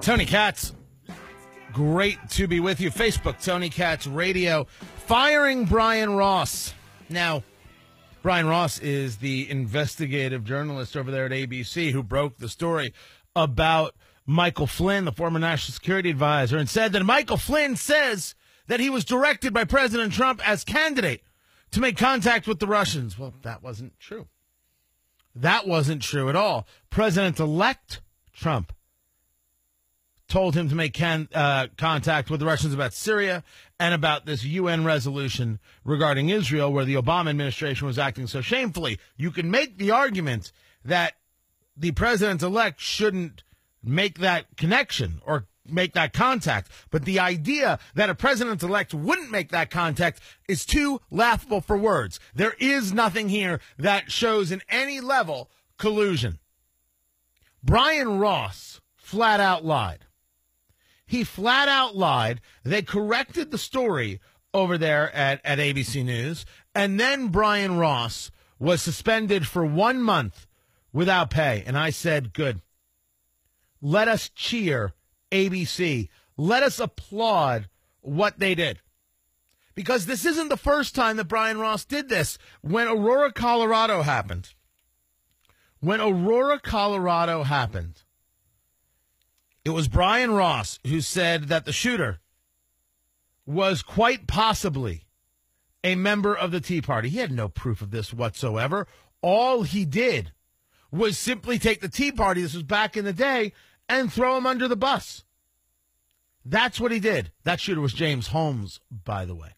Tony KATZ, great to be with you. Facebook, Tony KATZ Radio, firing Brian Ross. Now, Brian Ross is the investigative journalist over there at ABC who broke the story about Michael Flynn, the former national security advisor, and said that Michael Flynn says that he was directed by President Trump as candidate to make contact with the Russians. Well, that wasn't true. That wasn't true at all. President-elect Trump told him to make contact with the Russians about Syria and about this UN resolution regarding Israel, where the Obama administration was acting so shamefully. You can make the argument that the president-elect shouldn't make that connection or make that contact, but the idea that a president-elect wouldn't make that contact is too laughable for words. There is nothing here that shows in any level collusion. Brian Ross flat out lied. He flat out lied. They corrected the story over there at ABC News, and then Brian Ross was suspended for 1 month without pay. And I said, good. Let us cheer ABC. Let us applaud what they did. Because this isn't the first time that Brian Ross did this. When Aurora, Colorado happened, it was Brian Ross who said that the shooter was quite possibly a member of the Tea Party. He had no proof of this whatsoever. All he did was simply take the Tea Party, this was back in the day, and throw him under the bus. That's what he did. That shooter was James Holmes, by the way.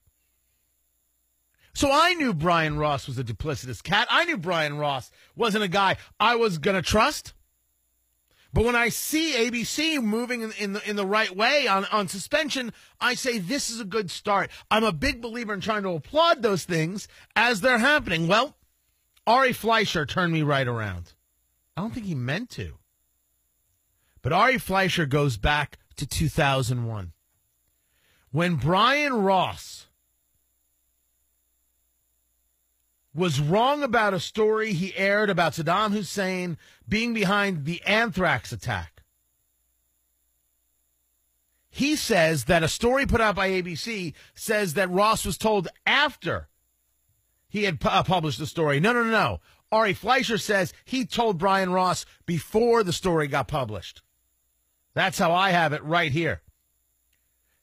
So I knew Brian Ross was a duplicitous cat. I knew Brian Ross wasn't a guy I was going to trust. But when I see ABC moving in the right way on suspension, I say this is a good start. I'm a big believer in trying to applaud those things as they're happening. Well, Ari Fleischer turned me right around. I don't think he meant to. But Ari Fleischer goes back to 2001. When Brian Ross was wrong about a story he aired about Saddam Hussein being behind the anthrax attack. He says that a story put out by ABC says that Ross was told after he had published the story. No. Ari Fleischer says he told Brian Ross before the story got published. That's how I have it right here.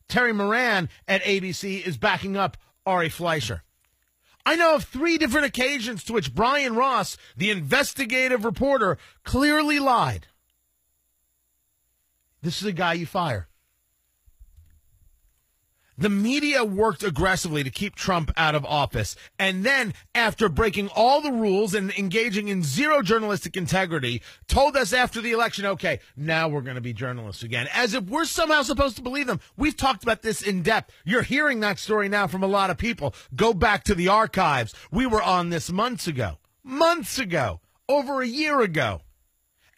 Terry Moran at ABC is backing up Ari Fleischer. I know of 3 different occasions to which Brian Ross, the investigative reporter, clearly lied. This is a guy you fire. The media worked aggressively to keep Trump out of office. And then, after breaking all the rules and engaging in zero journalistic integrity, told us after the election, okay, now we're going to be journalists again. As if we're somehow supposed to believe them. We've talked about this in depth. You're hearing that story now from a lot of people. Go back to the archives. We were on this months ago, over a year ago.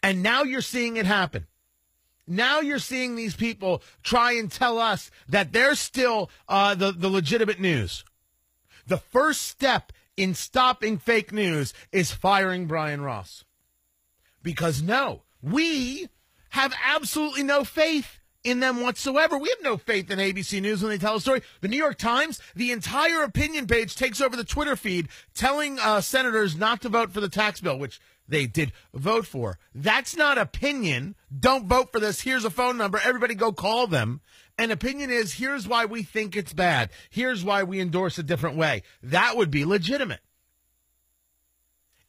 And now you're seeing it happen. Now you're seeing these people try and tell us that they're still the legitimate news. The first step in stopping fake news is firing Brian Ross. Because no, we have absolutely no faith in them whatsoever. We have no faith in ABC News when they tell a story. The New York Times, the entire opinion page takes over the Twitter feed telling senators not to vote for the tax bill, which they did vote for. That's not opinion. Don't vote for this. Here's a phone number. Everybody go call them. And opinion is, here's why we think it's bad. Here's why we endorse a different way. That would be legitimate.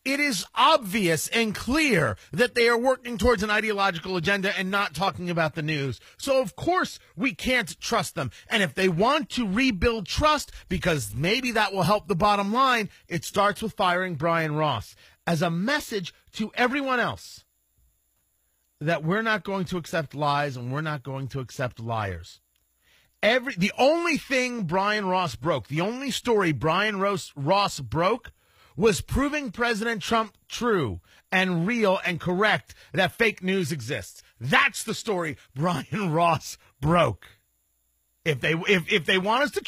It is obvious and clear that they are working towards an ideological agenda and not talking about the news. So, of course, we can't trust them. And if they want to rebuild trust, because maybe that will help the bottom line, it starts with firing Brian Ross. As a message to everyone else that we're not going to accept lies and we're not going to accept liars. The only thing Brian Ross broke, the only story Brian Ross broke was proving President Trump true and real and correct that fake news exists. That's the story Brian Ross broke. If they want us to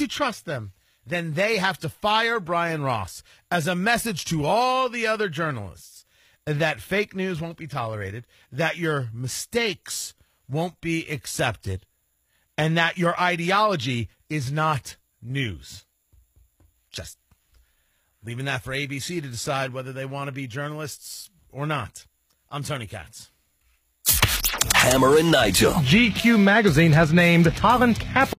trust them, then they have to fire Brian Ross as a message to all the other journalists that fake news won't be tolerated, that your mistakes won't be accepted, and that your ideology is not news. Just leaving that for ABC to decide whether they want to be journalists or not. I'm Tony Katz. Hammer and Nigel. GQ magazine has named Colin Kaepernick